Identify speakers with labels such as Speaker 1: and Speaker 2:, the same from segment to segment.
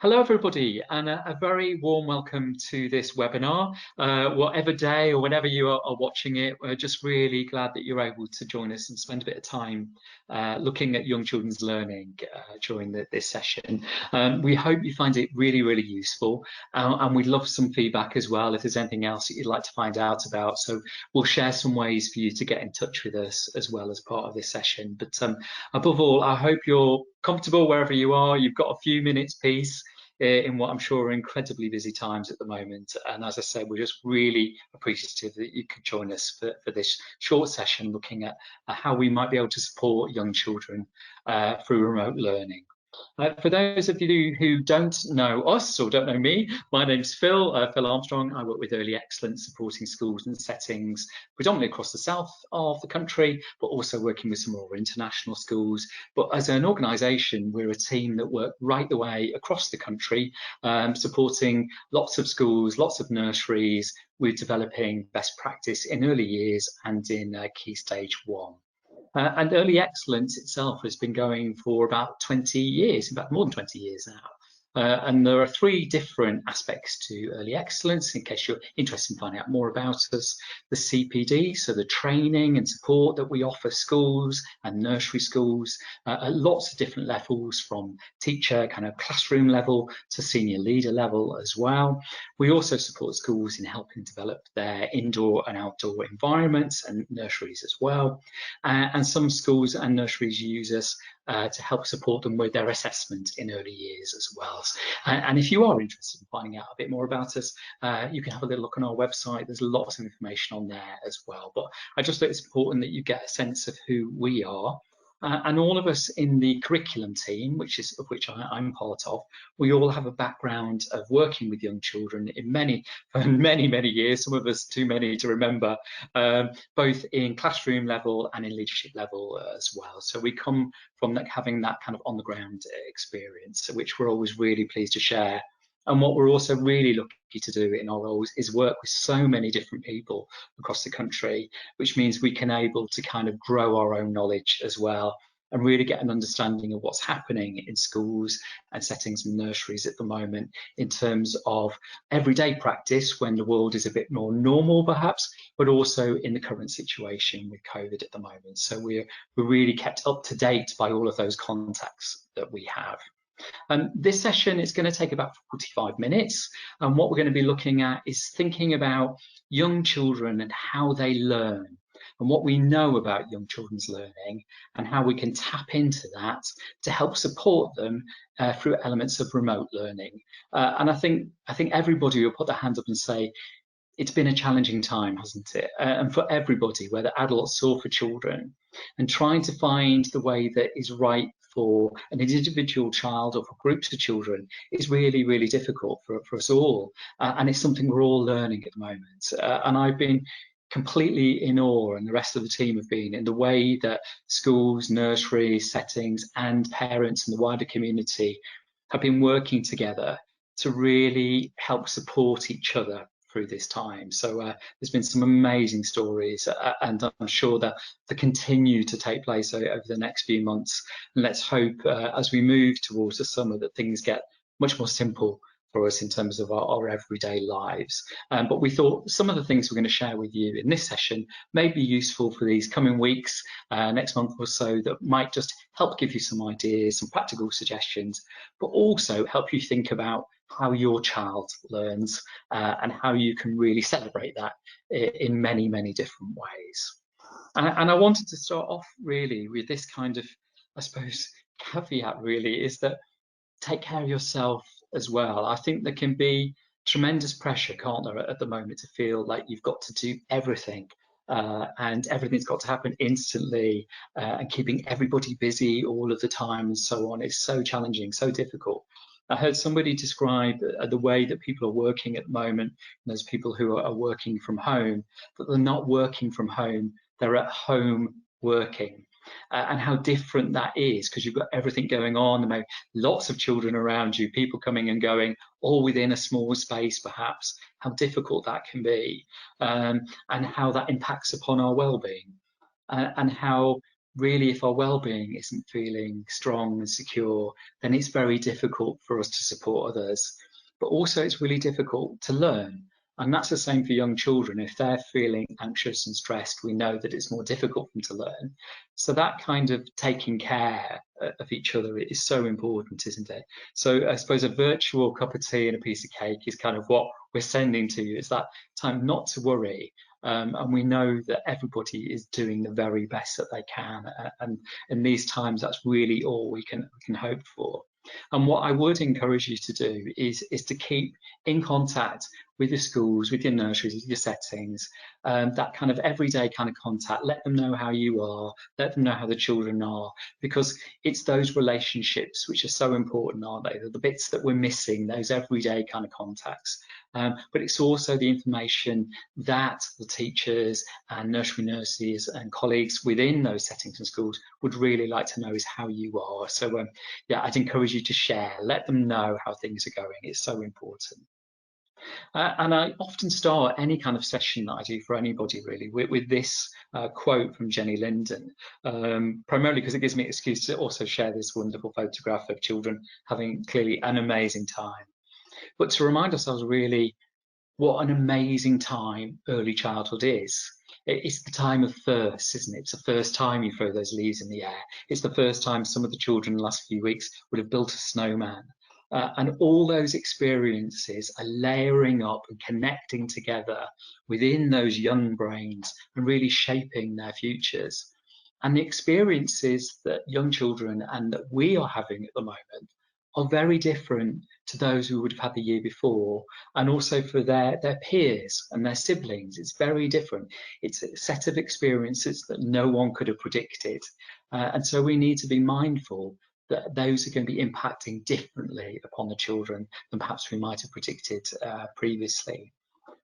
Speaker 1: Hello, everybody, and a very warm welcome to this webinar. Whatever day or whenever you are watching it, we're just really glad that you're able to join us and spend a bit of time looking at young children's learning during this session. We hope you find it really, really useful, and we'd love some feedback as well if there's anything else that you'd like to find out about. So we'll share some ways for you to get in touch with us as well as part of this session. But above all, I hope you're comfortable wherever you are. You've got a few minutes peace in what I'm sure are incredibly busy times at the moment. And as I said, we're just really appreciative that you could join us for this short session looking at how we might be able to support young children through remote learning. For those of you who don't know us or don't know me, my name's Phil, Phil Armstrong. I work with Early Excellence, supporting schools and settings predominantly across the south of the country, but also working with some more international schools. But as an organisation, we're a team that work right the way across the country, supporting lots of schools, lots of nurseries. We're developing best practice in early years and in Key Stage 1. And Early Excellence itself has been going for about 20 years, in fact, more than 20 years now. And there are three different aspects to Early Excellence, in case you're interested in finding out more about us. The CPD, so the training and support that we offer schools and nursery schools at lots of different levels, from teacher kind of classroom level to senior leader level as well. We also support schools in helping develop their indoor and outdoor environments, and nurseries as well. And some schools and nurseries use us to help support them with their assessment in early years as well. And if you are interested in finding out a bit more about us, you can have a little look on our website. There's lots of information on there as well. But I just think it's important that you get a sense of who we are. And all of us in the curriculum team, of which I'm part of, we all have a background of working with young children for many years, some of us too many to remember, both in classroom level and in leadership level as well. So we come from having that kind of on the ground experience, which we're always really pleased to share. And what we're also really lucky to do in our roles is work with so many different people across the country, which means we can able to kind of grow our own knowledge as well and really get an understanding of what's happening in schools and settings and nurseries at the moment in terms of everyday practice when the world is a bit more normal perhaps, but also in the current situation with COVID at the moment. So we're really kept up to date by all of those contacts that we have. This session is going to take about 45 minutes, and what we're going to be looking at is thinking about young children and how they learn, and what we know about young children's learning, and how we can tap into that to help support them through elements of remote learning. And I think everybody will put their hands up and say, it's been a challenging time, hasn't it? And for everybody, whether adults or for children, and trying to find the way that is right for an individual child or for groups of children is really, really difficult for us all. And it's something we're all learning at the moment. And I've been completely in awe, and the rest of the team have been, in the way that schools, nurseries, settings, and parents and the wider community have been working together to really help support each other through this time. So there's been some amazing stories, and I'm sure that they continue to take place over the next few months. And let's hope as we move towards the summer that things get much more simple for us in terms of our everyday lives. But we thought some of the things we're going to share with you in this session may be useful for these coming weeks, next month or so, that might just help give you some ideas, some practical suggestions, but also help you think about how your child learns and how you can really celebrate that in many different ways. And I wanted to start off really with this kind of, I suppose, caveat really, is that take care of yourself as well. I think there can be tremendous pressure, can't there, at the moment, to feel like you've got to do everything and everything's got to happen instantly, and keeping everybody busy all of the time and so on is so challenging, so difficult. I heard somebody describe the way that people are working at the moment. There's people who are working from home, but they're not working from home, they're at home working. And how different that is, because you've got everything going on, there may be lots of children around you, people coming and going, all within a small space perhaps, how difficult that can be, and how that impacts upon our well-being, and how really, if our well-being isn't feeling strong and secure, then it's very difficult for us to support others. But also it's really difficult to learn. And that's the same for young children. If they're feeling anxious and stressed, we know that it's more difficult for them to learn. So that kind of taking care of each other is so important, isn't it? So I suppose a virtual cup of tea and a piece of cake is kind of what we're sending to you. It's that time not to worry. And we know that everybody is doing the very best that they can. And in these times, that's really all we can hope for. And what I would encourage you to do is to keep in contact with your schools, with your nurseries, with your settings, that kind of everyday kind of contact. Let them know how you are, let them know how the children are, because it's those relationships which are so important, aren't they? They're the bits that we're missing, those everyday kind of contacts. But it's also the information that the teachers and nursery nurses and colleagues within those settings and schools would really like to know is how you are. So yeah, I'd encourage you to share, let them know how things are going. It's so important. And I often start any kind of session that I do for anybody really with this quote from Jenny Linden, primarily because it gives me an excuse to also share this wonderful photograph of children having clearly an amazing time. But to remind ourselves really what an amazing time early childhood is. It's the time of first, isn't it? It's the first time you throw those leaves in the air. It's the first time some of the children in the last few weeks would have built a snowman. And all those experiences are layering up and connecting together within those young brains and really shaping their futures. And the experiences that young children and that we are having at the moment are very different to those who would have had the year before, and also for their peers and their siblings. It's very different. It's a set of experiences that no one could have predicted. And so we need to be mindful that those are going to be impacting differently upon the children than perhaps we might have predicted previously.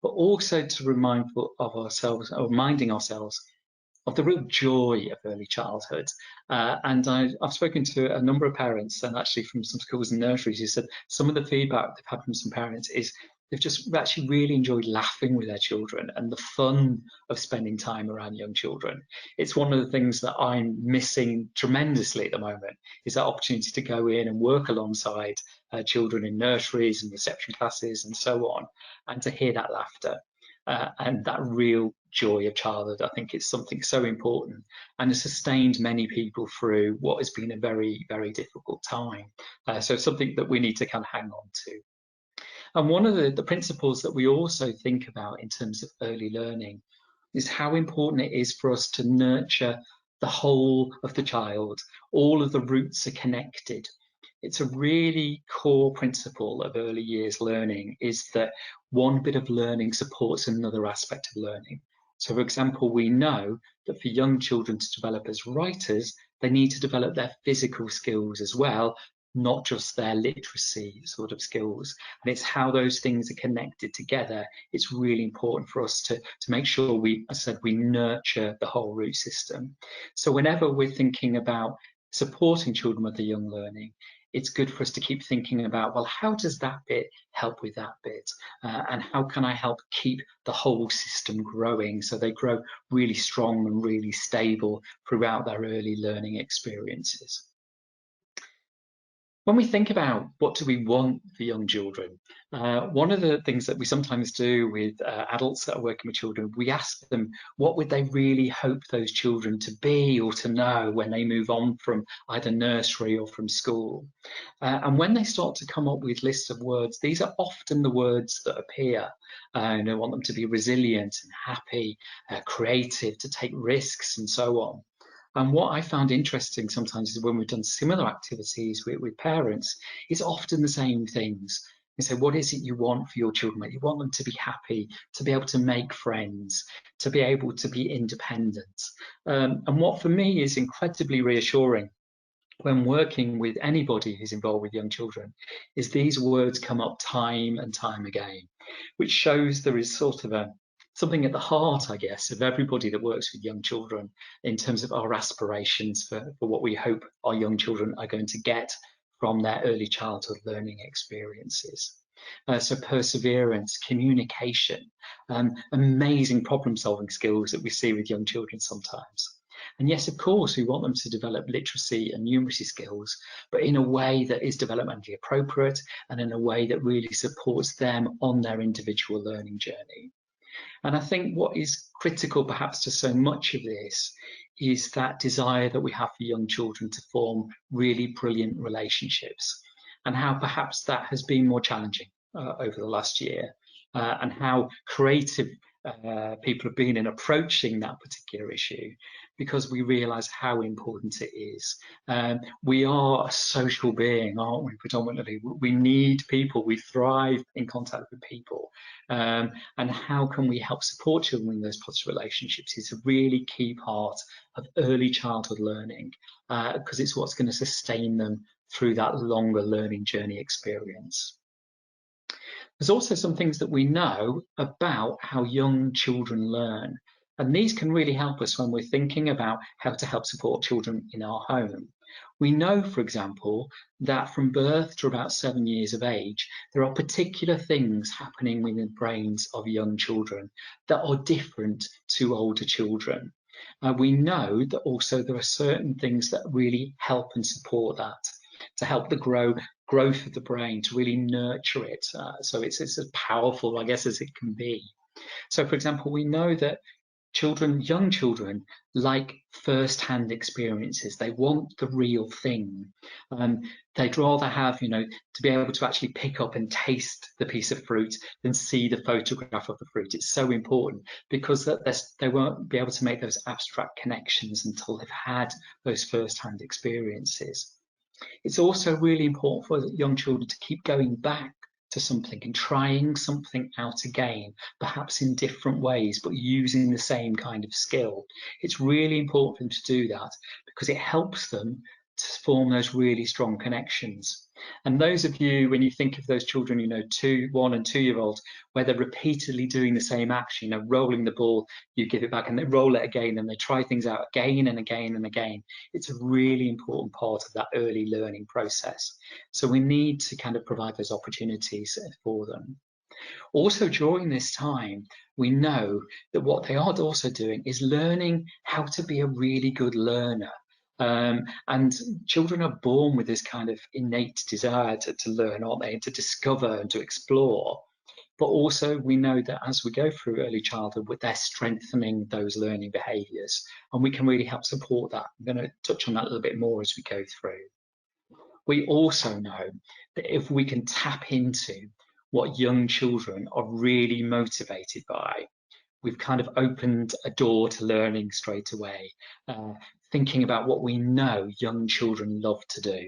Speaker 1: But also to remind of ourselves, or reminding ourselves of the real joy of early childhood. And I've spoken to a number of parents, and actually from some schools and nurseries, who said some of the feedback they've had from some parents is they've just actually really enjoyed laughing with their children and the fun of spending time around young children. It's one of the things that I'm missing tremendously at the moment, is that opportunity to go in and work alongside children in nurseries and reception classes and so on, and to hear that laughter. And that real joy of childhood, I think it's something so important and has sustained many people through what has been a very, very difficult time. So something that we need to kind of hang on to. And one of the principles that we also think about in terms of early learning is how important it is for us to nurture the whole of the child. All of the roots are connected. It's a really core principle of early years learning, is that one bit of learning supports another aspect of learning. So for example, we know that for young children to develop as writers, they need to develop their physical skills as well, not just their literacy sort of skills. And it's how those things are connected together. It's really important for us to make sure we, as I said, we nurture the whole root system. So whenever we're thinking about supporting children with the young learning, it's good for us to keep thinking about, well, how does that bit help with that bit? And how can I help keep the whole system growing so they grow really strong and really stable throughout their early learning experiences? When we think about what do we want for young children, one of the things that we sometimes do with adults that are working with children, we ask them what would they really hope those children to be or to know when they move on from either nursery or from school. And when they start to come up with lists of words, these are often the words that appear. And I want them to be resilient and happy, creative, to take risks and so on. And what I found interesting sometimes is when we've done similar activities with parents, it's often the same things. You say, what is it you want for your children? You want them to be happy, to be able to make friends, to be able to be independent. And what for me is incredibly reassuring when working with anybody who's involved with young children is these words come up time and time again, which shows there is sort of something at the heart, I guess, of everybody that works with young children in terms of our aspirations for what we hope our young children are going to get from their early childhood learning experiences. So perseverance, communication, amazing problem solving skills that we see with young children sometimes. And yes, of course, we want them to develop literacy and numeracy skills, but in a way that is developmentally appropriate and in a way that really supports them on their individual learning journey. And I think what is critical perhaps to so much of this is that desire that we have for young children to form really brilliant relationships, and how perhaps that has been more challenging over the last year, and how creative people have been in approaching that particular issue, because we realise how important it is. We are a social being, aren't we, predominantly? We need people, we thrive in contact with people. And how can we help support children in those positive relationships is a really key part of early childhood learning, because it's what's going to sustain them through that longer learning journey experience. There's also some things that we know about how young children learn, and these can really help us when we're thinking about how to help support children in our home. We know, for example, that from birth to about 7 years of age, there are particular things happening within the brains of young children that are different to older children. We know that also there are certain things that really help and support that, to help the growth of the brain, to really nurture it, so it's as powerful, I guess, as it can be. So, for example, we know that young children, like first-hand experiences. They want the real thing. They'd rather have, to be able to actually pick up and taste the piece of fruit than see the photograph of the fruit. It's so important, because they won't be able to make those abstract connections until they've had those first-hand experiences. It's also really important for young children to keep going back to something and trying something out again, perhaps in different ways, but using the same kind of skill. It's really important for them to do that, because it helps them to form those really strong connections. And those of you, when you think of those children, 1 and 2 year olds, where they're repeatedly doing the same action, rolling the ball, you give it back and they roll it again, and they try things out again and again and again. It's a really important part of that early learning process. So we need to kind of provide those opportunities for them. Also, during this time, we know that what they are also doing is learning how to be a really good learner. And children are born with this kind of innate desire to learn, aren't they, and to discover and to explore. But also we know that as we go through early childhood, they're strengthening those learning behaviours, and we can really help support that. I'm going to touch on that a little bit more as we go through. We also know that if we can tap into what young children are really motivated by, we've kind of opened a door to learning straight away, thinking about what we know young children love to do.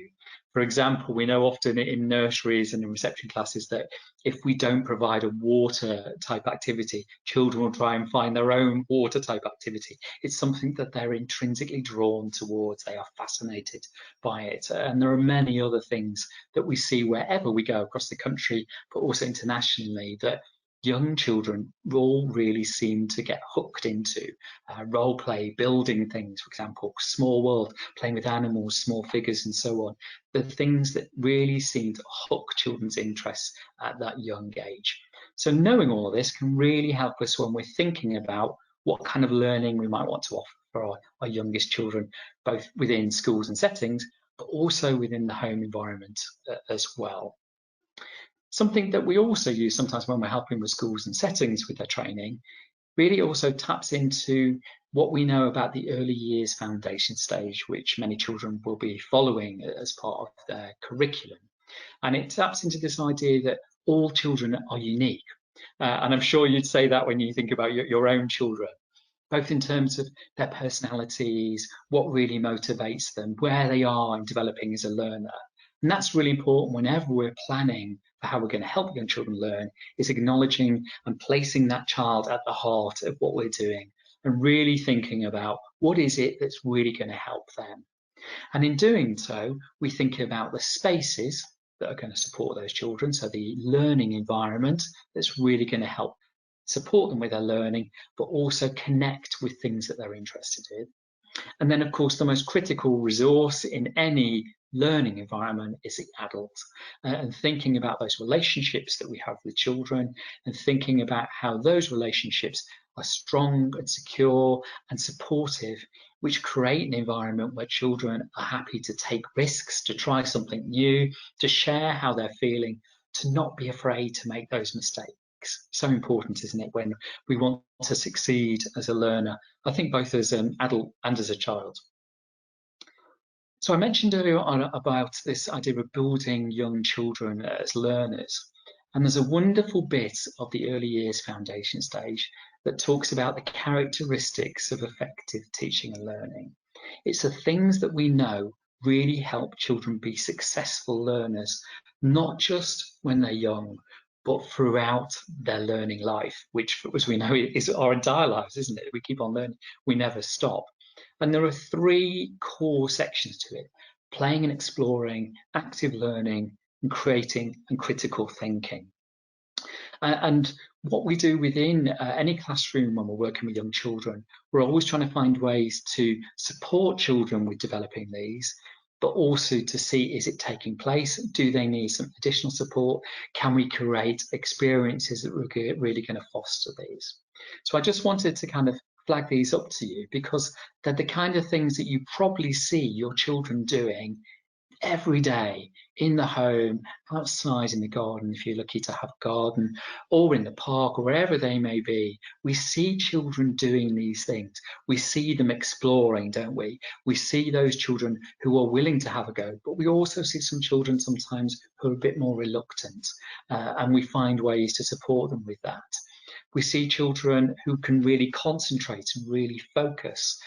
Speaker 1: For example, we know often in nurseries and in reception classes that if we don't provide a water type activity, children will try and find their own water type activity. It's something that they're intrinsically drawn towards. They are fascinated by it. And there are many other things that we see wherever we go across the country, but also internationally, that young children all really seem to get hooked into. Role play, building things, for example, small world, playing with animals, small figures, and so on. The things that really seem to hook children's interests at that young age. So knowing all of this can really help us when we're thinking about what kind of learning we might want to offer for our youngest children, both within schools and settings, but also within the home environment as well. Something that we also use sometimes when we're helping with schools and settings with their training really also taps into what we know about the early years foundation stage, which many children will be following as part of their curriculum. And it taps into this idea that all children are unique. And I'm sure you'd say that when you think about your own children, both in terms of their personalities, what really motivates them, where they are in developing as a learner. And that's really important whenever we're planning for how we're going to help young children learn, is acknowledging and placing that child at the heart of what we're doing, and really thinking about what is it that's really going to help them. And in doing so, we think about the spaces that are going to support those children, so the learning environment that's really going to help support them with their learning, but also connect with things that they're interested in. And then, of course, the most critical resource in any learning environment is the adult, and thinking about those relationships that we have with children, and thinking about how those relationships are strong and secure and supportive which create an environment where children are happy to take risks, to try something new, to share how they're feeling, to not be afraid to make those mistakes. So important, isn't it, when we want to succeed as a learner, I think both as an adult and as a child. So I mentioned earlier on about this idea of building young children as learners. And there's a wonderful bit of the early years foundation stage that talks about the characteristics of effective teaching and learning. It's the things that we know really help children be successful learners, not just when they're young, but throughout their learning life, which, as we know, is our entire lives, isn't it? We keep on learning, we never stop. And there are three core sections to it: playing and exploring, active learning, and creating and critical thinking. And what we do within any classroom when we're working with young children, we're always trying to find ways to support children with developing these, but also to see, is it taking place? Do they need some additional support? Can we create experiences that are really going to foster these? So I just wanted to kind of flag these up to you, because they're the kind of things that you probably see your children doing every day in the home, outside in the garden, if you're lucky to have a garden, or in the park, or wherever they may be. We see children doing these things. We see them exploring, don't we? We see those children who are willing to have a go, but we also see some children sometimes who are a bit more reluctant, and we find ways to support them with that. We see children who can really concentrate and really focus.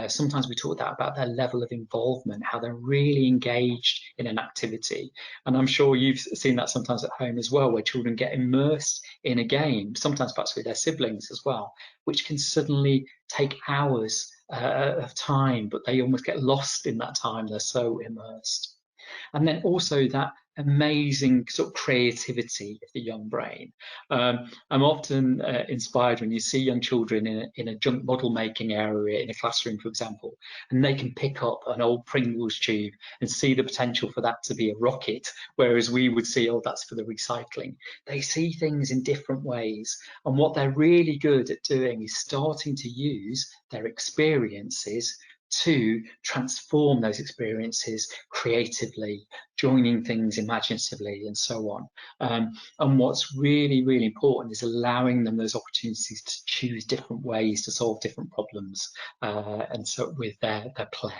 Speaker 1: Sometimes we talk about their level of involvement, how they're really engaged in an activity. And I'm sure you've seen that sometimes at home as well, where children get immersed in a game, sometimes perhaps with their siblings as well, which can suddenly take hours of time, but they almost get lost in that time. They're so immersed. And then also that amazing sort of creativity of the young brain. I'm often inspired when you see young children in a junk model making area in a classroom, for example, and they can pick up an old Pringles tube and see the potential for that to be a rocket, whereas we would see, oh, that's for the recycling. They see things in different ways, and what they're really good at doing is starting to use their experiences to transform those experiences creatively, joining things imaginatively, and so on. And what's really, really important is allowing them those opportunities to choose different ways to solve different problems, and so with their play.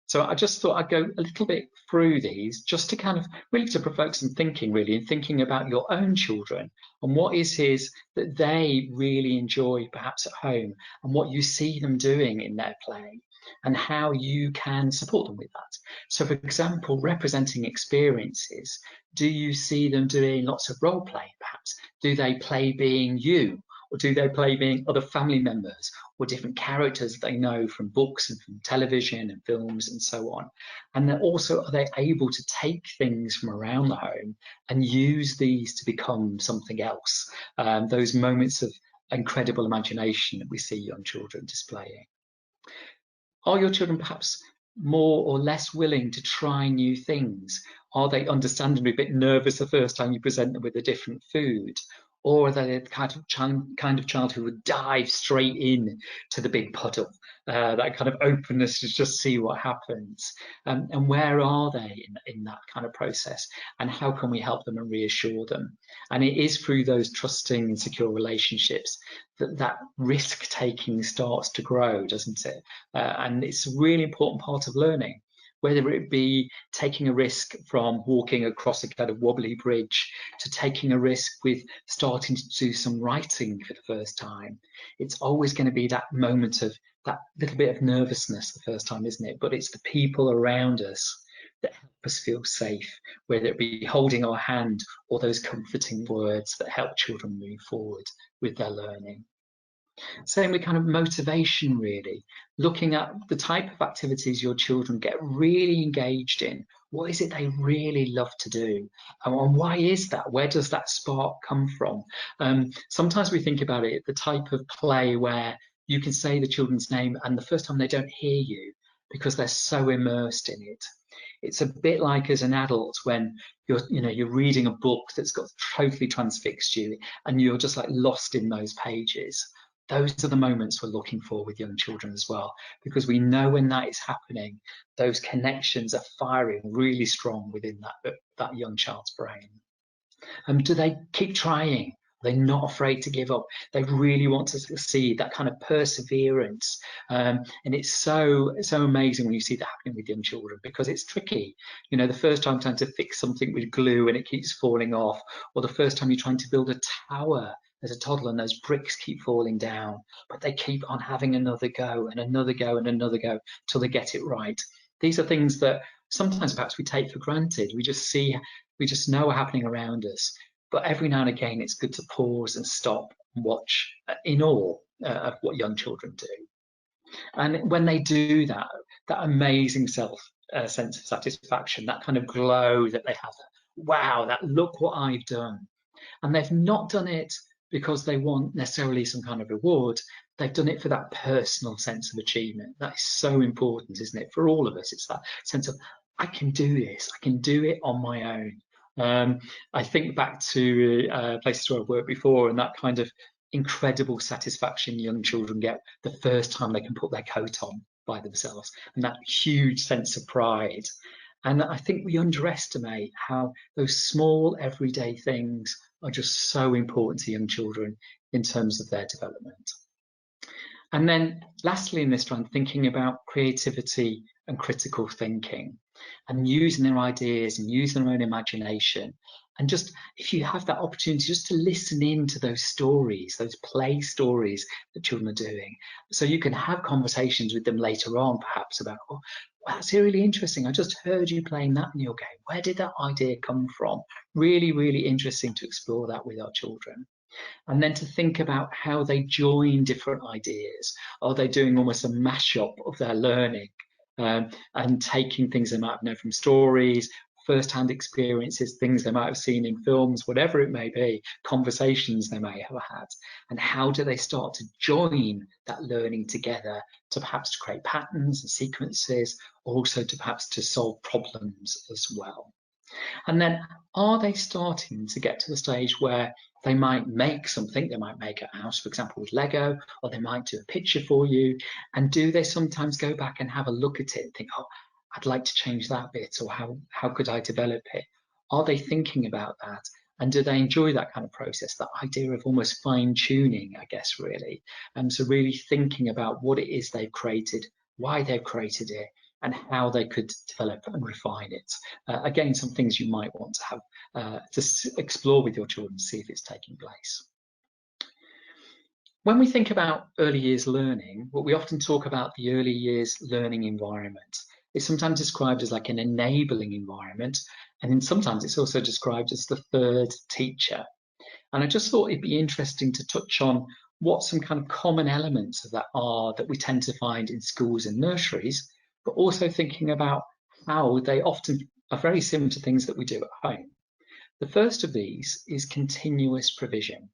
Speaker 1: So I just thought I'd go a little bit through these just to kind of really to provoke some thinking, really, and thinking about your own children and what is it that they really enjoy perhaps at home, and what you see them doing in their play, and how you can support them with that. So, for example, representing experiences, do you see them doing lots of role play perhaps? Do they play being you? Or do they play being other family members or different characters they know from books and from television and films and so on? And then also, are they able to take things from around the home and use these to become something else? Those moments of incredible imagination that we see young children displaying. Are your children perhaps more or less willing to try new things? Are they understandably a bit nervous the first time you present them with a different food? Or are they the kind of child who would dive straight in to the big puddle? That kind of openness to just see what happens. And where are they in that kind of process? And how can we help them and reassure them? And it is through those trusting and secure relationships that risk taking starts to grow, doesn't it? And it's a really important part of learning, whether it be taking a risk from walking across a kind of wobbly bridge to taking a risk with starting to do some writing for the first time. It's always going to be that moment of that little bit of nervousness the first time, isn't it? But it's the people around us that help us feel safe, whether it be holding our hand or those comforting words that help children move forward with their learning. Same with kind of motivation, really, looking at the type of activities your children get really engaged in. What is it they really love to do? And why is that? Where does that spark come from? Sometimes we think about it, the type of play where you can say the children's name and the first time they don't hear you because they're so immersed in it. It's a bit like as an adult when you're reading a book that's got totally transfixed you and you're just like lost in those pages. those are the moments we're looking for with young children as well, because we know when that is happening, those connections are firing really strong within that young child's brain. Do they keep trying? They're not afraid to give up. They really want to succeed, that kind of perseverance. And it's so amazing when you see that happening with young children, because it's tricky. You know, the first time trying to fix something with glue and it keeps falling off, or the first time you're trying to build a tower as a toddler and those bricks keep falling down, but they keep on having another go and another go and another go till they get it right. These are things that sometimes perhaps we take for granted. We just know are happening around us. But every now and again, it's good to pause and stop and watch in awe of what young children do. And when they do that, that amazing sense of satisfaction, that kind of glow that they have, wow, that look what I've done. And they've not done it because they want necessarily some kind of reward. They've done it for that personal sense of achievement. That is so important, isn't it? For all of us, it's that sense of, I can do this. I can do it on my own. I think back to places where I've worked before, and that kind of incredible satisfaction young children get the first time they can put their coat on by themselves, and that huge sense of pride. And I think we underestimate how those small everyday things are just so important to young children in terms of their development. And then lastly in this strand, thinking about creativity and critical thinking and using their ideas and using their own imagination. And just, if you have that opportunity, just to listen in to those stories, those play stories that children are doing. So you can have conversations with them later on, perhaps about, oh, that's really interesting. I just heard you playing that in your game. Where did that idea come from? Really, really interesting to explore that with our children. And then to think about how they join different ideas. Are they doing almost a mashup of their learning and taking things they might have known from stories, first-hand experiences, things they might have seen in films, whatever it may be, conversations they may have had, and how do they start to join that learning together to perhaps create patterns and sequences, also to perhaps to solve problems as well. And then are they starting to get to the stage where they might make something, they might make a house, for example, with Lego, or they might do a picture for you. And do they sometimes go back and have a look at it and think, oh, I'd like to change that bit, or how could I develop it? Are they thinking about that? And do they enjoy that kind of process, that idea of almost fine tuning, I guess, really? And so really thinking about what it is they've created, why they've created it, and how they could develop and refine it. Again, some things you might want to have to explore with your children to see if it's taking place. When we think about early years learning, what we often talk about the early years learning environment. It's sometimes described as like an enabling environment, and then sometimes it's also described as the third teacher. And I just thought it'd be interesting to touch on what some kind of common elements of that are that we tend to find in schools and nurseries, but also thinking about how they often are very similar to things that we do at home. The first of these is continuous provision.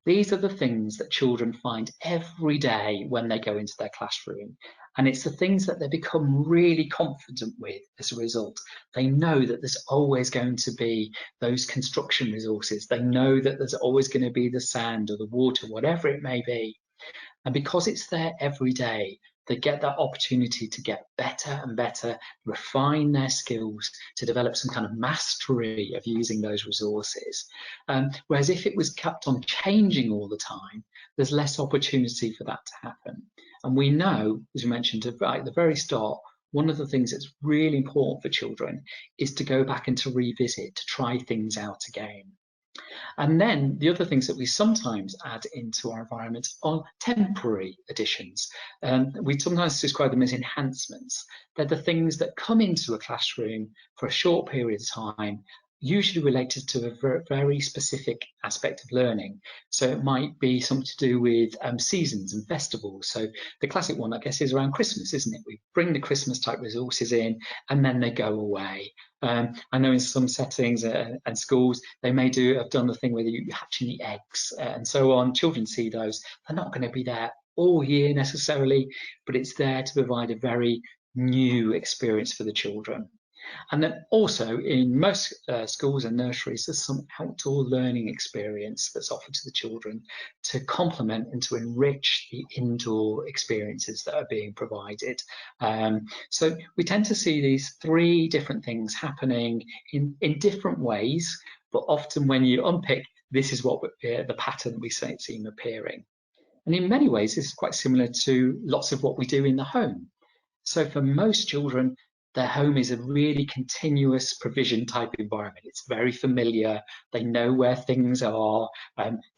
Speaker 1: These are the things that children find every day when they go into their classroom. And it's the things that they become really confident with as a result. They know that there's always going to be those construction resources. They know that there's always going to be the sand or the water, whatever it may be. And because it's there every day, they get that opportunity to get better and better, refine their skills, to develop some kind of mastery of using those resources. Whereas if it was kept on changing all the time, there's less opportunity for that to happen. And we know, as we mentioned right at the very start, one of the things that's really important for children is to go back and to revisit, to try things out again. And then the other things that we sometimes add into our environment are temporary additions. We sometimes describe them as enhancements. They're the things that come into a classroom for a short period of time, usually related to a very specific aspect of learning. So it might be something to do with seasons and festivals. So the classic one, I guess, is around Christmas, isn't it? We bring the Christmas type resources in and then they go away. I know in some settings and schools, they may have done the thing where you hatching the eggs and so on. Children see those. They're not going to be there all year necessarily, but it's there to provide a very new experience for the children. And then also in most schools and nurseries, there's some outdoor learning experience that's offered to the children to complement and to enrich the indoor experiences that are being provided. So we tend to see these three different things happening in different ways, but often when you unpick, this is what the pattern we see appearing. And in many ways, this is quite similar to lots of what we do in the home. So for most children, their home is a really continuous provision type environment. It's very familiar. They know where things are.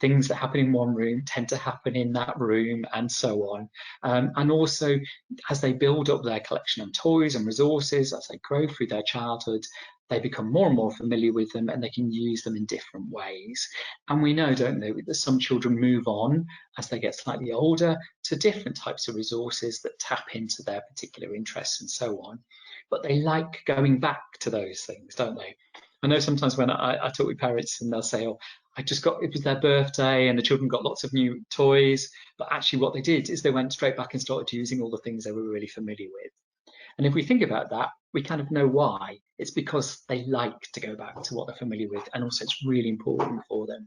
Speaker 1: Things that happen in one room tend to happen in that room, and so on. And also, as they build up their collection of toys and resources, as they grow through their childhood, they become more and more familiar with them, and they can use them in different ways. And we know, don't they, that some children move on as they get slightly older to different types of resources that tap into their particular interests and so on. But they like going back to those things, don't they? I know sometimes when I talk with parents and they'll say, oh, it was their birthday and the children got lots of new toys. But actually what they did is they went straight back and started using all the things they were really familiar with. And if we think about that, we kind of know why. It's because they like to go back to what they're familiar with. And also it's really important for them.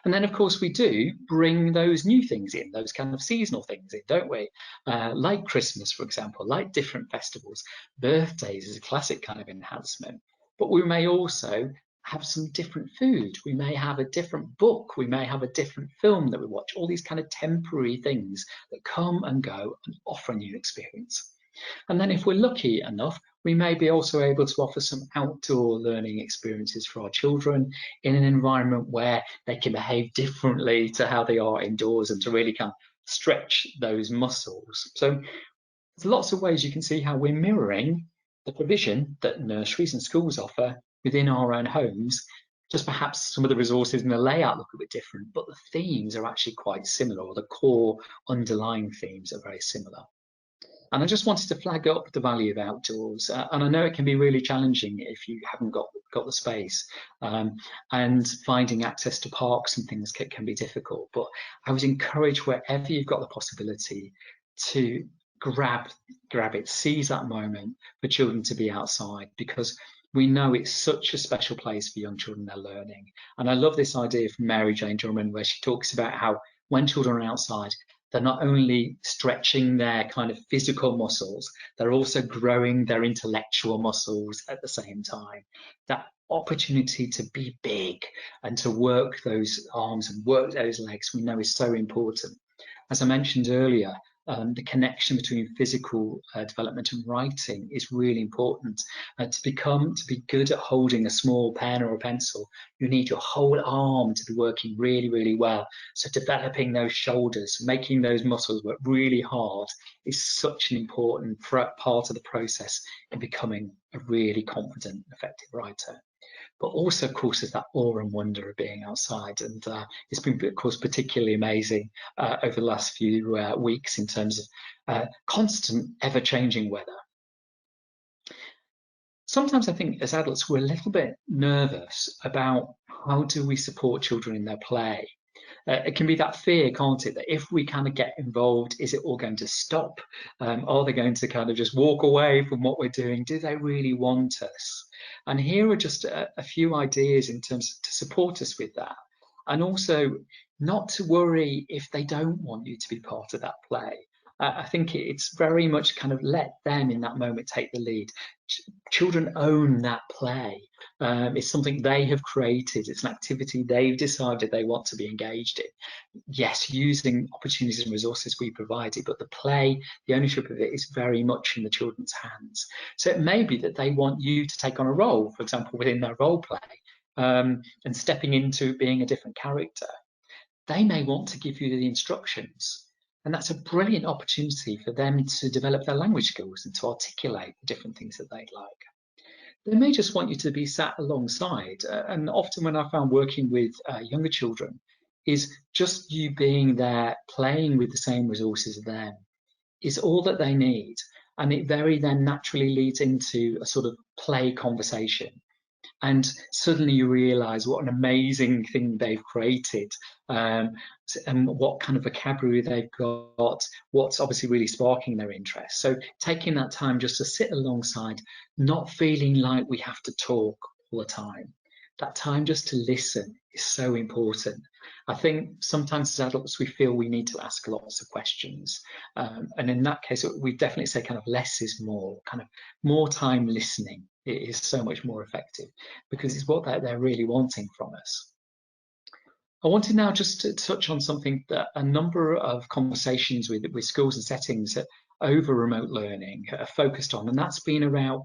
Speaker 1: And then, of course, we do bring those new things in, those kind of seasonal things in, don't we? Like Christmas, for example, like different festivals. Birthdays is a classic kind of enhancement. But we may also have some different food. We may have a different book. We may have a different film that we watch. All these kind of temporary things that come and go and offer a new experience. And then if we're lucky enough, we may be also able to offer some outdoor learning experiences for our children in an environment where they can behave differently to how they are indoors and to really kind of stretch those muscles. So there's lots of ways you can see how we're mirroring the provision that nurseries and schools offer within our own homes. Just perhaps some of the resources and the layout look a bit different, but the themes are actually quite similar, or the core underlying themes are very similar. And I just wanted to flag up the value of outdoors. And I know it can be really challenging if you haven't got the space. And finding access to parks and things can be difficult. But I would encourage wherever you've got the possibility to grab it, seize that moment for children to be outside, because we know it's such a special place for young children, they're learning. And I love this idea from Mary Jane Drummond, where she talks about how when children are outside, they're not only stretching their kind of physical muscles, they're also growing their intellectual muscles at the same time. That opportunity to be big and to work those arms and work those legs, we know is so important. As I mentioned earlier, the connection between physical development and writing is really important. To be good at holding a small pen or a pencil, you need your whole arm to be working really, really well. So developing those shoulders, making those muscles work really hard is such an important part of the process in becoming a really confident, effective writer. But also, of course, there's that awe and wonder of being outside. And it's been, of course, particularly amazing over the last few weeks in terms of constant, ever-changing weather. Sometimes I think as adults, we're a little bit nervous about how do we support children in their play. It can be that fear, can't it, that if we kind of get involved, is it all going to stop? Are they going to kind of just walk away from what we're doing? Do they really want us? And here are just a few ideas in terms to support us with that. And also not to worry if they don't want you to be part of that play. I think it's very much kind of let them in that moment take the lead. Children own that play. It's something they have created. It's an activity they've decided they want to be engaged in. Yes, using opportunities and resources we provided, but the play, the ownership of it is very much in the children's hands. So it may be that they want you to take on a role, for example, within their role play, and stepping into being a different character. They may want to give you the instructions. And that's a brilliant opportunity for them to develop their language skills and to articulate the different things that they'd like. They may just want you to be sat alongside. And often when I found working with younger children is just you being there, playing with the same resources as them is all that they need. And it very then naturally leads into a sort of play conversation. and suddenly you realize what an amazing thing they've created, um, and what kind of vocabulary they've got, what's obviously really sparking their interest. So taking that time just to sit alongside, not feeling like we have to talk all the time. That time just to listen is so important. I think sometimes as adults we feel we need to ask lots of questions, and in that case we definitely say kind of less is more. Kind of more time listening is so much more effective, because it's what they're really wanting from us. I wanted now just to touch on something that a number of conversations with schools and settings over remote learning are focused on, and that's been around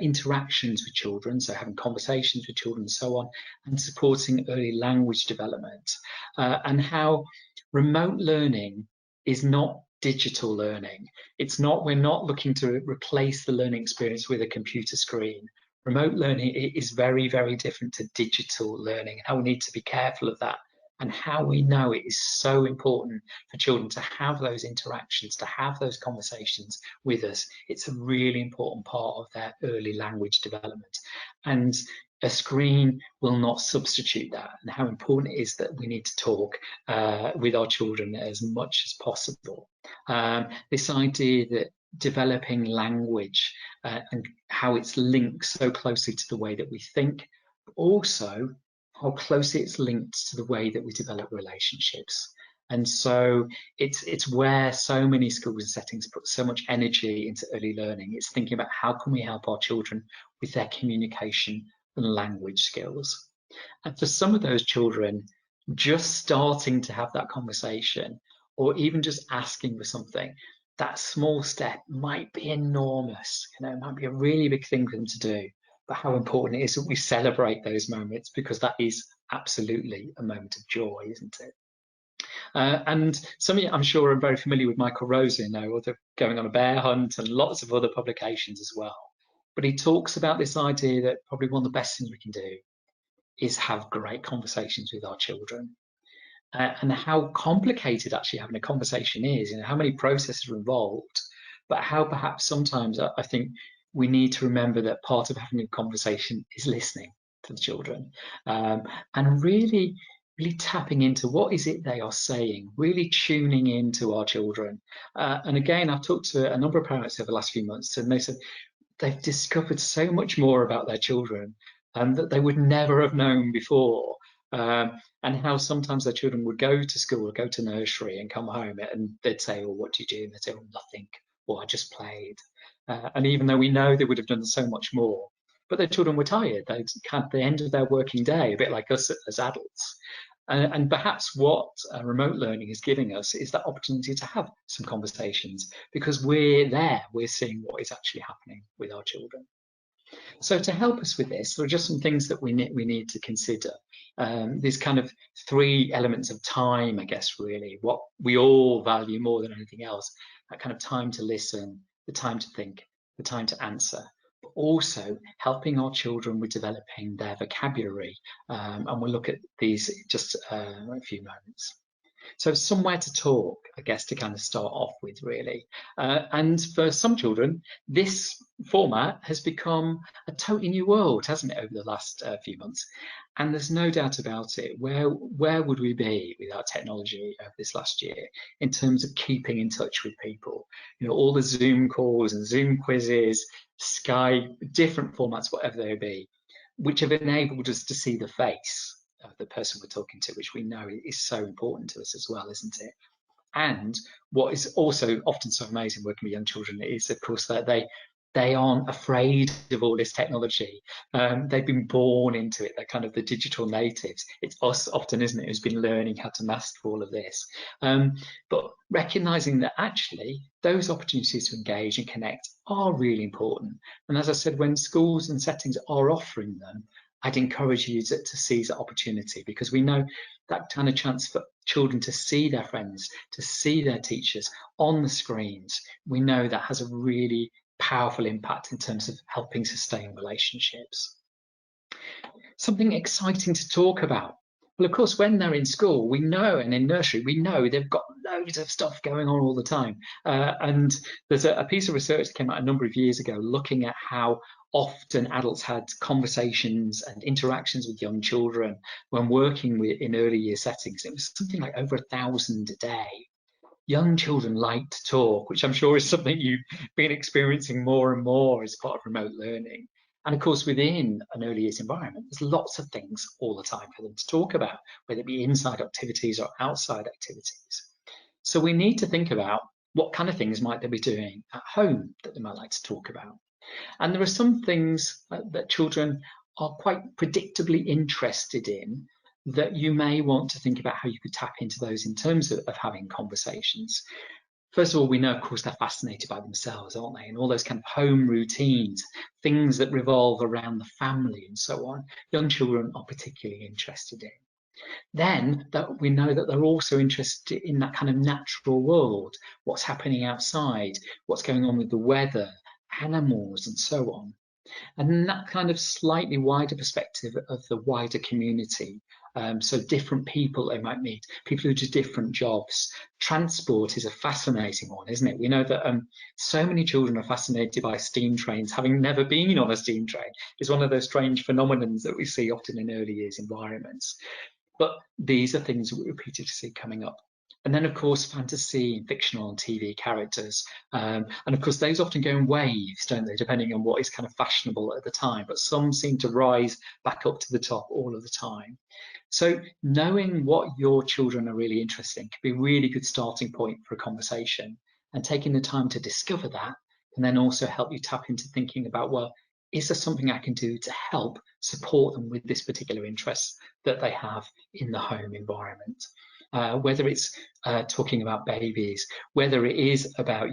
Speaker 1: interactions with children, so having conversations with children and so on, and supporting early language development, and how remote learning is not digital learning. It's not, we're not looking to replace the learning experience with a computer screen. Remote learning is very, very different to digital learning, and how we need to be careful of that, and how we know it is so important for children to have those interactions, to have those conversations with us. It's a really important part of their early language development. And a screen will not substitute that, and how important it is that we need to talk with our children as much as possible. This idea that developing language and how it's linked so closely to the way that we think, but also how closely it's linked to the way that we develop relationships. And so it's where so many schools and settings put so much energy into early learning. It's thinking about how can we help our children with their communication and language skills. And for some of those children, just starting to have that conversation, or even just asking for something, that small step might be enormous. It might be a really big thing for them to do. But how important it is that we celebrate those moments, because that is absolutely a moment of joy, isn't it? And some of you, I'm sure, are very familiar with Michael Rosen, author Going on a Bear Hunt, and lots of other publications as well. But he talks about this idea that probably one of the best things we can do is have great conversations with our children. And how complicated actually having a conversation is, how many processes are involved, but how perhaps sometimes I think we need to remember that part of having a conversation is listening to the children, and really tapping into what is it they are saying, really tuning into our children. And again, I've talked to a number of parents over the last few months, and they said they've discovered so much more about their children that they would never have known before. And how sometimes their children would go to school or go to nursery and come home and they'd say, "Oh, what do you do?" And they'd say, "Oh, nothing," or "I just played." And even though we know they would have done so much more, but their children were tired. They'd had the end of their working day, a bit like us as adults. And perhaps what remote learning is giving us is that opportunity to have some conversations, because we're there, we're seeing what is actually happening with our children. So to help us with this, there are just some things that we need to consider. These kind of three elements of time, I guess, really, what we all value more than anything else: that kind of time to listen, the time to think, the time to answer, but also helping our children with developing their vocabulary. And we'll look at these just a few moments. So somewhere to talk, I guess, to kind of start off with, really. And for some children, this format has become a totally new world, hasn't it, over the last few months? And there's no doubt about it. Where would we be without technology over this last year in terms of keeping in touch with people? All the Zoom calls and Zoom quizzes, Skype, different formats, whatever they be, which have enabled us to see the face of the person we're talking to, which we know is so important to us as well, isn't it? And what is also often so amazing working with young children is, of course, that they aren't afraid of all this technology. They've been born into it. They're kind of the digital natives. It's us often, isn't it, who's been learning how to master all of this. But recognizing that actually those opportunities to engage and connect are really important. And as I said, when schools and settings are offering them, I'd encourage you to seize that opportunity, because we know that kind of chance for children to see their friends, to see their teachers on the screens, we know that has a really powerful impact in terms of helping sustain relationships. Something exciting to talk about. Well, of course, when they're in school, we know, and in nursery, we know they've got loads of stuff going on all the time. And there's a piece of research that came out a number of years ago looking at how often adults had conversations and interactions with young children when working in early year settings. It was something like over 1,000 a day. Young children like to talk, which I'm sure is something you've been experiencing more and more as part of remote learning. And of course, within an early years environment, there's lots of things all the time for them to talk about, whether it be inside activities or outside activities. So we need to think about what kind of things might they be doing at home that they might like to talk about. And there are some things that children are quite predictably interested in that you may want to think about how you could tap into those in terms of having conversations. First of all, we know, of course, they're fascinated by themselves, aren't they? And all those kind of home routines, things that revolve around the family and so on, young children are particularly interested in. Then that we know that they're also interested in that kind of natural world, what's happening outside, what's going on with the weather, animals, and so on. And that kind of slightly wider perspective of the wider community. So different people they might meet, people who do different jobs. Transport is a fascinating one, isn't it? We know that so many children are fascinated by steam trains, having never been on a steam train. It's one of those strange phenomenons that we see often in early years environments. But these are things we repeatedly see coming up. And then, of course, fantasy and fictional and TV characters. And of course, those often go in waves, don't they, depending on what is kind of fashionable at the time. But some seem to rise back up to the top all of the time. So knowing what your children are really interested in can be a really good starting point for a conversation. And taking the time to discover that can then also help you tap into thinking about, well, is there something I can do to help support them with this particular interest that they have in the home environment? Whether it's talking about babies, whether it is about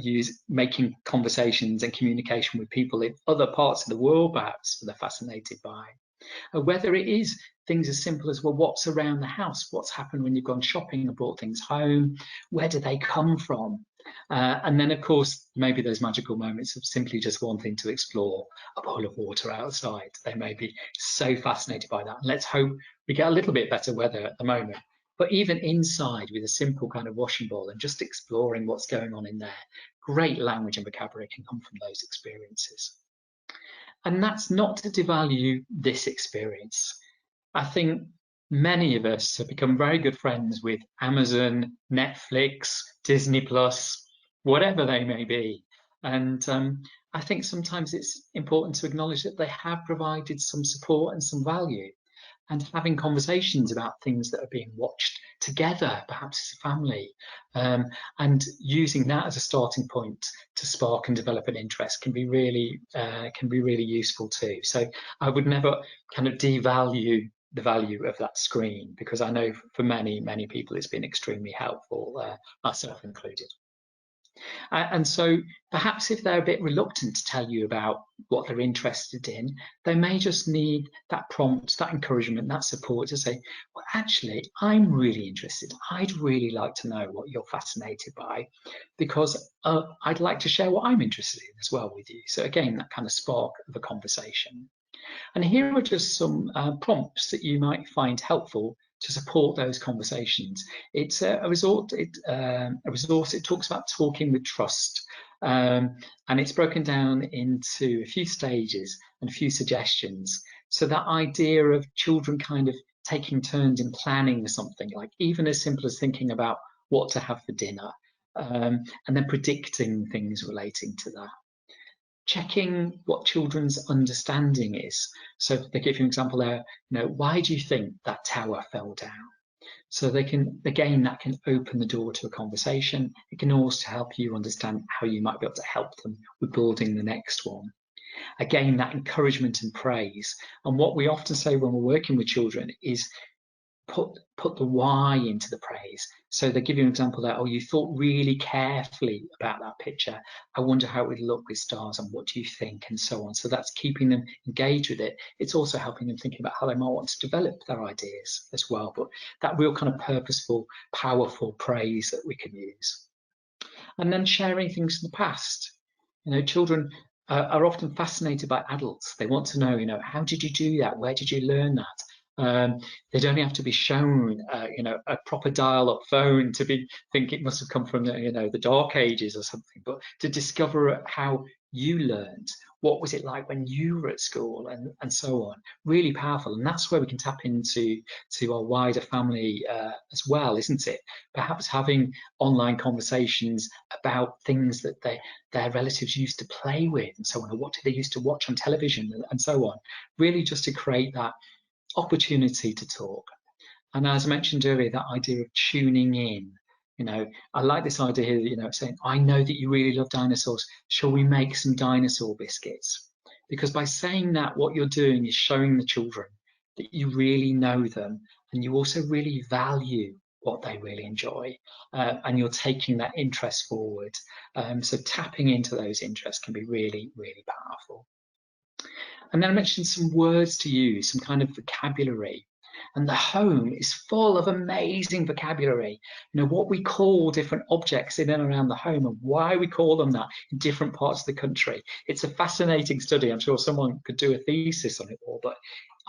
Speaker 1: making conversations and communication with people in other parts of the world, perhaps, that they're fascinated by. Whether it is things as simple as, well, what's around the house? What's happened when you've gone shopping and brought things home? Where do they come from? And then, of course, maybe those magical moments of simply just wanting to explore a bowl of water outside. They may be so fascinated by that. And let's hope we get a little bit better weather at the moment. But even inside with a simple kind of washing bowl and just exploring what's going on in there, great language and vocabulary can come from those experiences. And that's not to devalue this experience. I think many of us have become very good friends with Amazon, Netflix, Disney Plus, whatever they may be. And I think sometimes it's important to acknowledge that they have provided some support and some value. And having conversations about things that are being watched together, perhaps as a family, and using that as a starting point to spark and develop an interest can be really useful too. So I would never kind of devalue the value of that screen, because I know for many people it's been extremely helpful, myself included. And so perhaps if they're a bit reluctant to tell you about what they're interested in, they may just need that prompt, that encouragement, that support to say, well, actually, I'm really interested. I'd really like to know what you're fascinated by, because I'd like to share what I'm interested in as well with you. So again, that kind of spark of a conversation. And here are just some prompts that you might find helpful to support those conversations. It's a resource. It talks about talking with trust, and it's broken down into a few stages and a few suggestions. So that idea of children kind of taking turns in planning something, like even as simple as thinking about what to have for dinner, and then predicting things relating to that. Checking what children's understanding is. So they give you an example there, why do you think that tower fell down? So they can, again, that can open the door to a conversation. It can also help you understand how you might be able to help them with building the next one. Again, that encouragement and praise. And what we often say when we're working with children is put the why into the praise. So they give you an example that, oh, you thought really carefully about that picture. I wonder how it would look with stars, and what do you think, and so on. So that's keeping them engaged with it. It's also helping them thinking about how they might want to develop their ideas as well. But that real kind of purposeful, powerful praise that we can use. And then sharing things from the past. Children are often fascinated by adults. They want to know, how did you do that? Where did you learn that? They don't have to be shown, a proper dial-up phone to think it must have come from the Dark Ages or something, but to discover how you learned. What was it like when you were at school, and so on. Really powerful, and that's where we can tap into our wider family as well, isn't it? Perhaps having online conversations about things that their relatives used to play with, and so on, or what did they used to watch on television, and so on. Really, just to create that opportunity to talk. And as I mentioned earlier, that idea of tuning in. I like this idea here, saying, I know that you really love dinosaurs. Shall we make some dinosaur biscuits? Because by saying that, what you're doing is showing the children that you really know them, and you also really value what they really enjoy, and you're taking that interest forward. So tapping into those interests can be really, really powerful. And then I mentioned some words to use, some kind of vocabulary. And the home is full of amazing vocabulary. What we call different objects in and around the home, and why we call them that in different parts of the country. It's a fascinating study. I'm sure someone could do a thesis on it all, but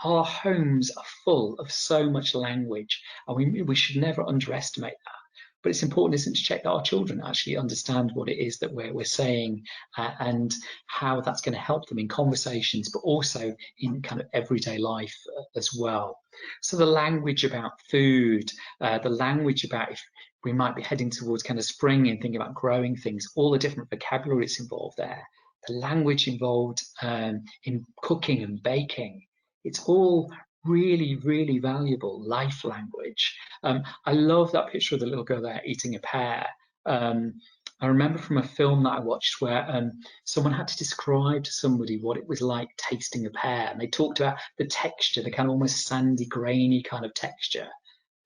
Speaker 1: our homes are full of so much language, and we should never underestimate that. But it's important, isn't it, to check that our children actually understand what it is that we're saying, and how that's going to help them in conversations, but also in kind of everyday life as well. So the language about food, the language about if we might be heading towards kind of spring and thinking about growing things, all the different vocabulary that's involved there, the language involved in cooking and baking, it's all really, really valuable life language. I love that picture of the little girl there eating a pear. I remember from a film that I watched where someone had to describe to somebody what it was like tasting a pear, and they talked about the texture, the kind of almost sandy, grainy kind of texture,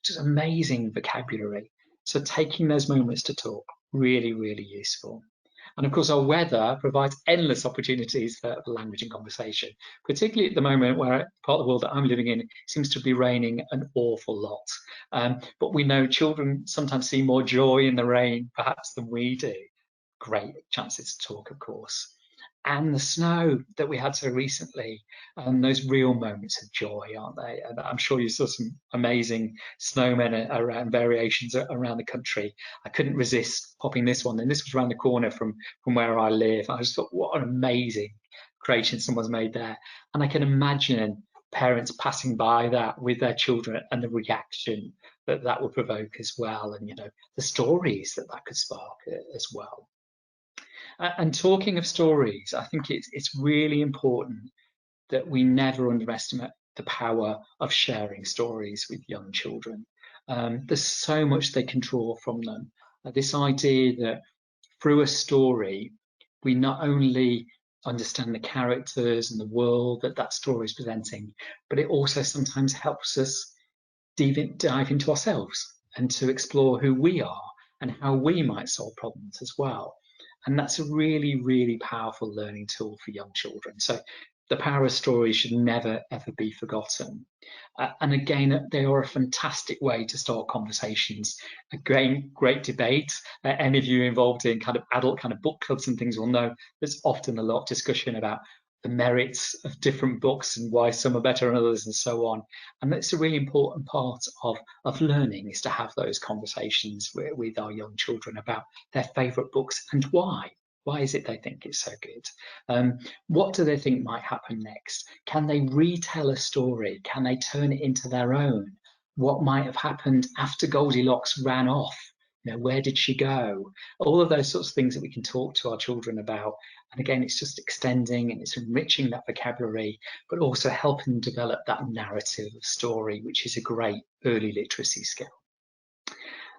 Speaker 1: which is amazing vocabulary. So taking those moments to talk, really, really useful. And of course, our weather provides endless opportunities for language and conversation, particularly at the moment where part of the world that I'm living in seems to be raining an awful lot. But we know children sometimes see more joy in the rain, perhaps, than we do. Great chances to talk, of course. And the snow that we had so recently, and those real moments of joy, aren't they? And I'm sure you saw some amazing snowmen around, variations around the country. I couldn't resist popping this one, and this was around the corner from where I live. I just thought, what an amazing creation someone's made there. And I can imagine parents passing by that with their children and the reaction that would provoke as well, and the stories that could spark as well. And talking of stories, I think it's really important that we never underestimate the power of sharing stories with young children. There's so much they can draw from them. This idea that through a story, we not only understand the characters and the world that story is presenting, but it also sometimes helps us dive into ourselves and to explore who we are and how we might solve problems as well. And that's a really, really powerful learning tool for young children. So the power of stories should never, ever be forgotten. And again, they are a fantastic way to start conversations. Again, great debate. Any of you involved in kind of adult kind of book clubs and things will know there's often a lot of discussion about the merits of different books and why some are better than others and so on. And that's a really important part of learning, is to have those conversations with our young children about their favourite books and why. Why is it they think it's so good? What do they think might happen next? Can they retell a story? Can they turn it into their own? What might have happened after Goldilocks ran off? Where did she go? All of those sorts of things that we can talk to our children about. And again, it's just extending and it's enriching that vocabulary, but also helping develop that narrative of story, which is a great early literacy skill.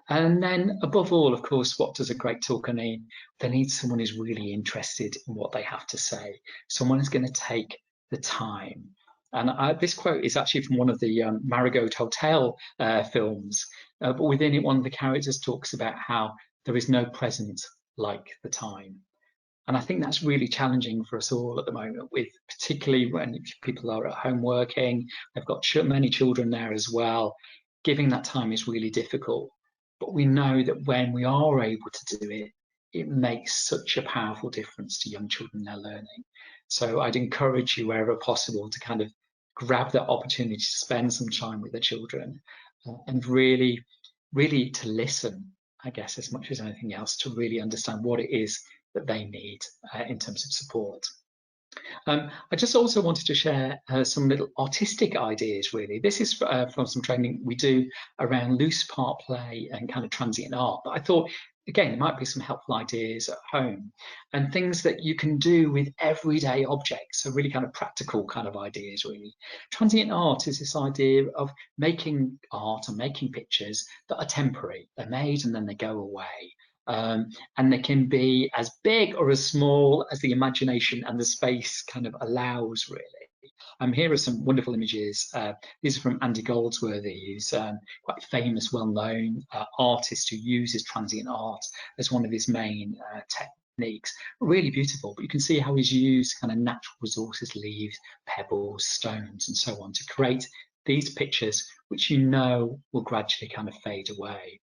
Speaker 1: And then above all, of course, what does a great talker need? They need someone who's really interested in what they have to say. Someone who's going to take the time. And this quote is actually from one of the Marigold Hotel films. But within it, one of the characters talks about how there is no present like the time. And I think that's really challenging for us all at the moment, with particularly when people are at home working. They've got many children there as well. Giving that time is really difficult. But we know that when we are able to do it, it makes such a powerful difference to young children in their learning. So I'd encourage you, wherever possible, to kind of grab that opportunity to spend some time with the children and really, really to listen, I guess, as much as anything else, to really understand what it is that they need in terms of support. I just also wanted to share some little artistic ideas, really. This is from some training we do around loose part play and kind of transient art. But I thought, again, there might be some helpful ideas at home and things that you can do with everyday objects. So really kind of practical kind of ideas, really. Transient art is this idea of making art and making pictures that are temporary. They're made and then they go away. And they can be as big or as small as the imagination and the space kind of allows, really. Here are some wonderful images. These are from Andy Goldsworthy, who's quite a famous, well-known artist who uses transient art as one of his main techniques. Really beautiful, but you can see how he's used kind of natural resources, leaves, pebbles, stones, and so on, to create these pictures, which you know will gradually kind of fade away.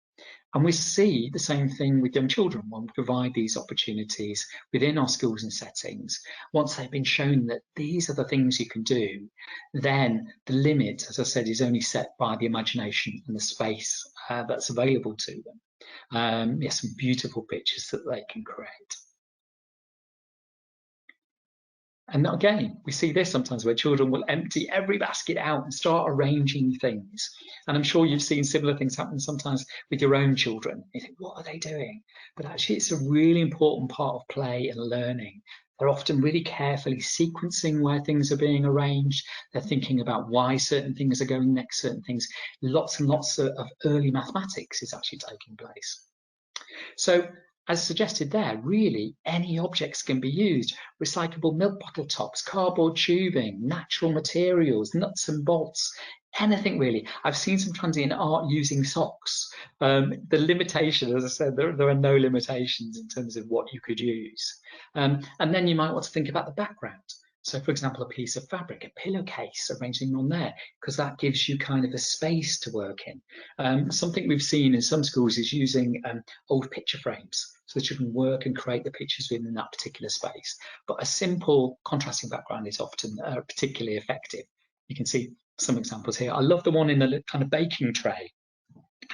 Speaker 1: And we see the same thing with young children when we provide these opportunities within our schools and settings. Once they've been shown that these are the things you can do, then the limit, as I said, is only set by the imagination and the space that's available to them. Yes, some beautiful pictures that they can create. And again, we see this sometimes where children will empty every basket out and start arranging things. And I'm sure you've seen similar things happen sometimes with your own children. You think, what are they doing? But actually, it's a really important part of play and learning. They're often really carefully sequencing where things are being arranged. They're thinking about why certain things are going next, certain things. Lots and lots of early mathematics is actually taking place. So, as suggested there, really any objects can be used. Recyclable milk bottle tops, cardboard tubing, natural materials, nuts and bolts, anything really. I've seen some transient art using socks. The limitation, as I said, there are no limitations in terms of what you could use. And then you might want to think about the background. So, for example, a piece of fabric, a pillowcase, arranging on there, because that gives you kind of a space to work in. Something we've seen in some schools is using old picture frames so that you can work and create the pictures within that particular space. But a simple contrasting background is often particularly effective. You can see some examples here. I love the one in the kind of baking tray.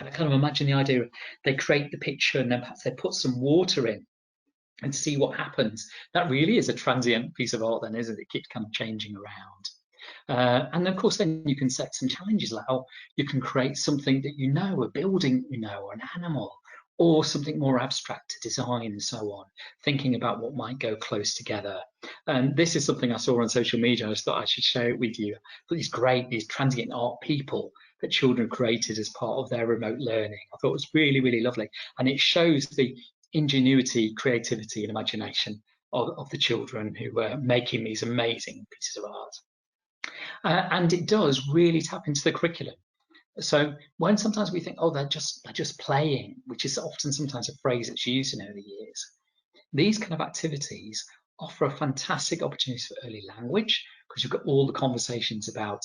Speaker 1: I kind of imagine the idea of they create the picture and then perhaps they put some water in and see what happens. That really is a transient piece of art then, isn't it? It keeps kind of changing around. And of course, then you can set some challenges like, oh, you can create something that you know, a building you know, or an animal, or something more abstract to design and so on, thinking about what might go close together. And this is something I saw on social media. I just thought I should share it with you. But these transient art people that children created as part of their remote learning. I thought it was really, really lovely. And it shows the ingenuity, creativity, and imagination of the children who were making these amazing pieces of art. And it does really tap into the curriculum. So when sometimes we think, oh, they're just playing, which is often sometimes a phrase that's used in early years, these kind of activities offer a fantastic opportunity for early language, because you've got all the conversations about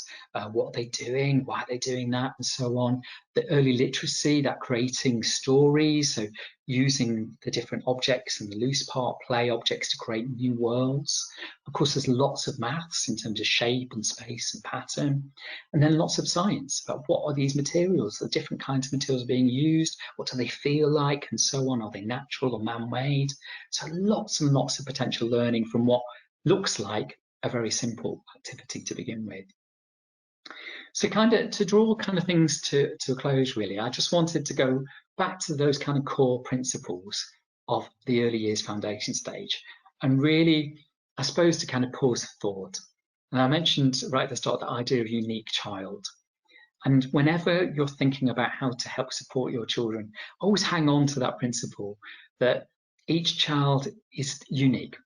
Speaker 1: what are they doing, why are they doing that, and so on. The early literacy, that creating stories, so using the different objects and the loose part play objects to create new worlds. Of course, there's lots of maths in terms of shape and space and pattern, and then lots of science about what are these materials, the different kinds of materials being used, what do they feel like, and so on. Are they natural or man-made? So lots and lots of potential learning from what looks like a very simple activity to begin with. So kind of to draw kind of things to a close, really, I just wanted to go back to those kind of core principles of the early years foundation stage, and really, I suppose, to kind of pause for thought. And I mentioned right at the start the idea of unique child. And whenever you're thinking about how to help support your children, always hang on to that principle that each child is unique,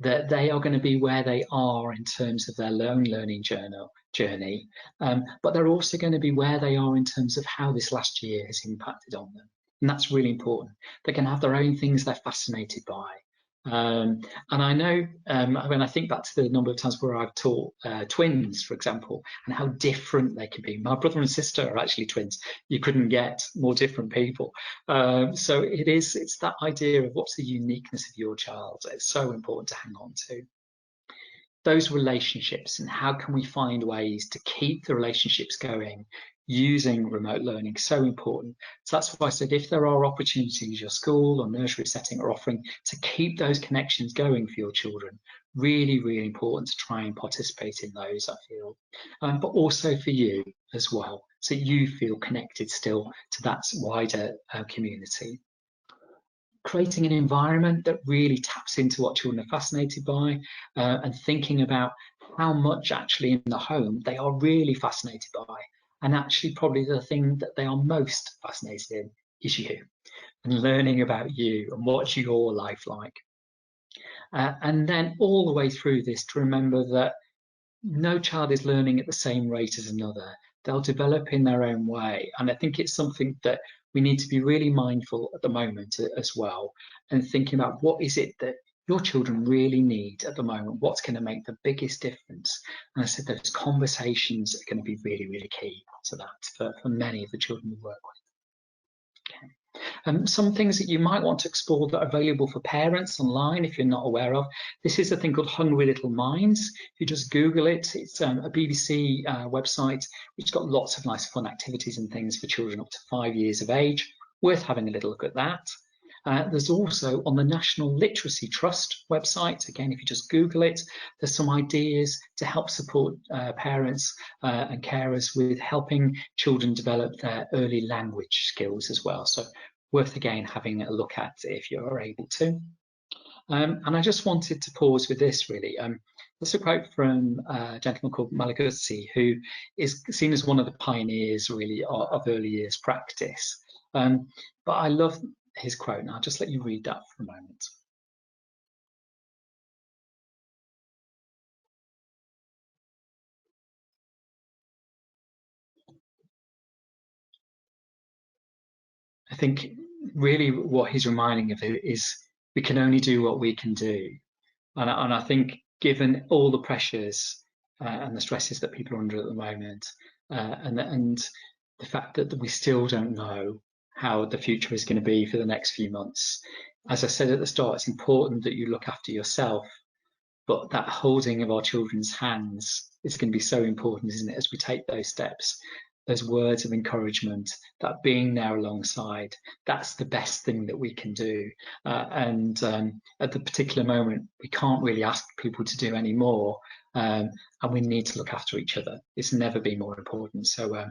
Speaker 1: that they are going to be where they are in terms of their own learning journey, but they're also going to be where they are in terms of how this last year has impacted on them. And that's really important. They can have their own things they're fascinated by. And I know when I think back to the number of times where I've taught twins, for example, and how different they can be. My brother and sister are actually twins. You couldn't get more different people. So it's that idea of what's the uniqueness of your child. It's so important to hang on to. those relationships and how can we find ways to keep the relationships going using remote learning, so important. So that's why I said if there are opportunities your school or nursery setting are offering to keep those connections going for your children, really, really important to try and participate in those, I feel. But also for you as well, so you feel connected still to that wider community. Creating an environment that really taps into what children are fascinated by, and thinking about how much actually in the home they are really fascinated by. And actually probably the thing that they are most fascinated in is you, and learning about you and what's your life like. And then all the way through this to remember that no child is learning at the same rate as another. They'll develop in their own way. And I think it's something that we need to be really mindful at the moment as well, and thinking about what is it that your children really need at the moment, what's going to make the biggest difference. And I said those conversations are going to be really, really key to that for many of the children we work with. Okay. Some things that you might want to explore that are available for parents online if you're not aware of. This is a thing called Hungry Little Minds. If you just Google it, it's a BBC website which got lots of nice fun activities and things for children up to 5 years of age. Worth having a little look at that. There's also on the National Literacy Trust website, again, if you just Google it, there's some ideas to help support parents and carers with helping children develop their early language skills as well. So worth again having a look at if you're able to. And I just wanted to pause with this really. This is a quote from a gentleman called Malcolm, who is seen as one of the pioneers really of early years practice. But I love his quote, and I'll just let you read that for a moment. I think really what he's reminding of is we can only do what we can do. And I think given all the pressures and the stresses that people are under at the moment, and the fact that we still don't know how the future is going to be for the next few months, as I said at the start, it's important that you look after yourself, but that holding of our children's hands is going to be so important, isn't it, as we take those steps. Those words of encouragement, that being there alongside, that's the best thing that we can do. And at the particular moment, we can't really ask people to do any more. And we need to look after each other. It's never been more important. So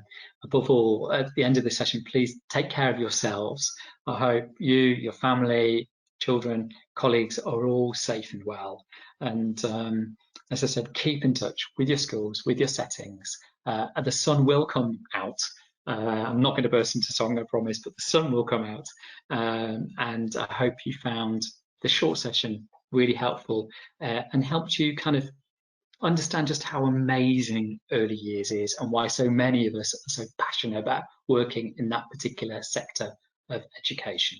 Speaker 1: above all, at the end of this session, please take care of yourselves. I hope you, your family, children, colleagues are all safe and well. And as I said, keep in touch with your schools, with your settings. And the sun will come out. I'm not going to burst into song, I promise, but the sun will come out. And I hope you found the short session really helpful and helped you kind of understand just how amazing early years is and why so many of us are so passionate about working in that particular sector of education.